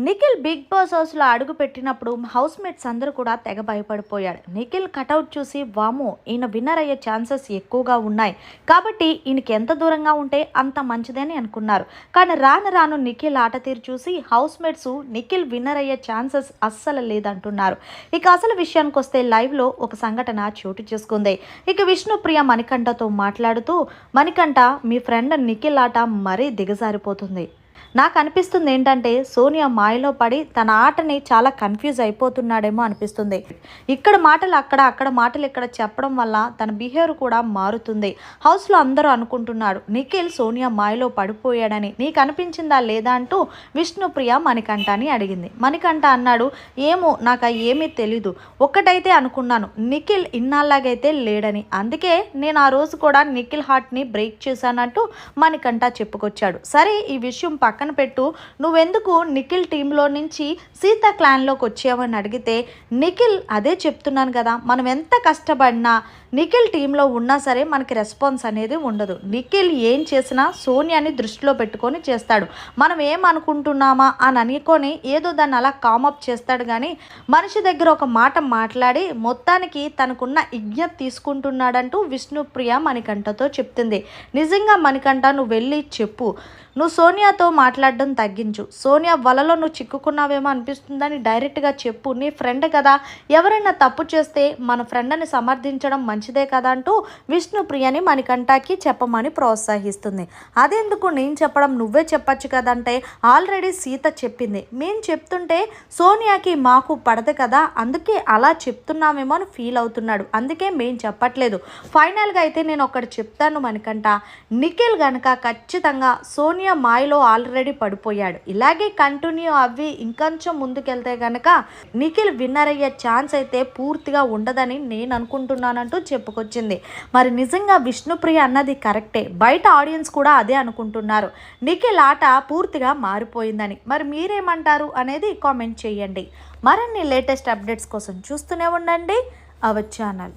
Nikhil big boss హౌస్లో అడుగు పెట్టినప్పుడు హౌస్ మేట్స్ అందరూ కూడా తెగ భయపడిపోయాడు. నిఖిల్ కటౌట్ చూసి వామో ఈయన విన్నర్ అయ్యే ఛాన్సెస్ ఎక్కువగా ఉన్నాయి, కాబట్టి ఈయనకి ఎంత దూరంగా ఉంటే అంత మంచిదని అనుకున్నారు. కానీ రాను రాను నిఖిల్ ఆట తీరు చూసి హౌస్ మేట్స్ నిఖిల్ విన్నర్ అయ్యే ఛాన్సెస్ అస్సలు లేదంటున్నారు. ఇక అసలు విషయానికి వస్తే లైవ్లో ఒక సంఘటన చోటు చేసుకుంది. ఇక విష్ణుప్రియ మణికంఠతో మాట్లాడుతూ, మణికంఠ మీ ఫ్రెండ్ నిఖిల్ ఆట మరీ దిగజారిపోతుంది. నాకు అనిపిస్తుంది ఏంటంటే సోనియా మాయలో పడి తన ఆటని చాలా కన్ఫ్యూజ్ అయిపోతున్నాడేమో అనిపిస్తుంది. ఇక్కడ మాటలు అక్కడ, అక్కడ మాటలు ఇక్కడ చెప్పడం వల్ల తన బిహేవియర్ కూడా మారుతుంది. హౌస్లో అందరూ అనుకుంటున్నారు నిఖిల్ సోనియా మాయలో పడిపోయాడని. నీకు అనిపించిందా లేదా అంటూ విష్ణుప్రియ మణికంఠని అడిగింది. మణికంఠ అన్నాడు, ఏమో నాకు ఏమీ తెలీదు, ఒక్కటైతే అనుకున్నాను నిఖిల్ ఇన్నాళ్ళాగైతే లేడని, అందుకే నేను ఆ రోజు కూడా నిఖిల్ హార్ట్ని బ్రేక్ చేశానంటూ మణికంఠ చెప్పుకొచ్చాడు. సరే ఈ విషయం పక్కన పెట్టు, నువ్వెందుకు నిఖిల్ టీంలో నుంచి సీతా క్లాన్లోకి వచ్చావని అడిగితే, నిఖిల్ అదే చెప్తున్నాను కదా, మనం ఎంత కష్టపడినా నిఖిల్ టీంలో ఉన్నా సరే మనకి రెస్పాన్స్ అనేది ఉండదు. నిఖిల్ ఏం చేసినా సోనియాని దృష్టిలో పెట్టుకొని చేస్తాడు. మనం ఏమనుకుంటున్నామా అని అనుకొని ఏదో దాన్ని అలా కామప్ చేస్తాడు, కానీ మనిషి దగ్గర ఒక మాట మాట్లాడి మొత్తానికి తనకున్న ఇజ్ఞత తీసుకుంటున్నాడంటూ విష్ణుప్రియ మణికంఠతో చెప్తుంది. నిజంగా మణికంఠ నువ్వు వెళ్ళి చెప్పు, నువ్వు సోనియాతో మాట్లాడడం తగ్గించు, సోనియా వలలో నువ్వు చిక్కుకున్నావేమో అనిపిస్తుందని డైరెక్ట్గా చెప్పు, నీ ఫ్రెండ్ కదా, ఎవరైనా తప్పు చేస్తే మన ఫ్రెండ్ని సమర్థించడం మంచిదే కదా అంటూ విష్ణుప్రియని మణికంఠకి చెప్పమని ప్రోత్సహిస్తుంది. అదెందుకు నేను చెప్పడం, నువ్వే చెప్పచ్చు కదంటే, ఆల్రెడీ సీత చెప్పింది, మేము చెప్తుంటే సోనియాకి మాకు పడదు కదా, అందుకే అలా చెప్తున్నామేమో అని ఫీల్ అవుతున్నాడు, అందుకే మేము చెప్పట్లేదు. ఫైనల్గా అయితే నేను ఒకటి చెప్తాను మణికంఠ, నిఖిల్ గనక ఖచ్చితంగా సోనియా మాయలో ఆల్రెడీ పడిపోయాడు, ఇలాగే కంటిన్యూ అవి ఇంకొంచెం ముందుకెళ్తే కనుక నిఖిల్ విన్నర్ అయ్యే ఛాన్స్ అయితే పూర్తిగా ఉండదని నేను అనుకుంటున్నానంటూ చెప్పుకొచ్చింది. మరి నిజంగా విష్ణుప్రియ అన్నది కరెక్టే, బయట ఆడియన్స్ కూడా అదే అనుకుంటున్నారు, నిఖిల్ ఆట పూర్తిగా మారిపోయిందని. మరి మీరేమంటారు అనేది కామెంట్ చేయండి. మరిన్ని లేటెస్ట్ అప్డేట్స్ కోసం చూస్తూనే ఉండండి అవర్ ఛానల్.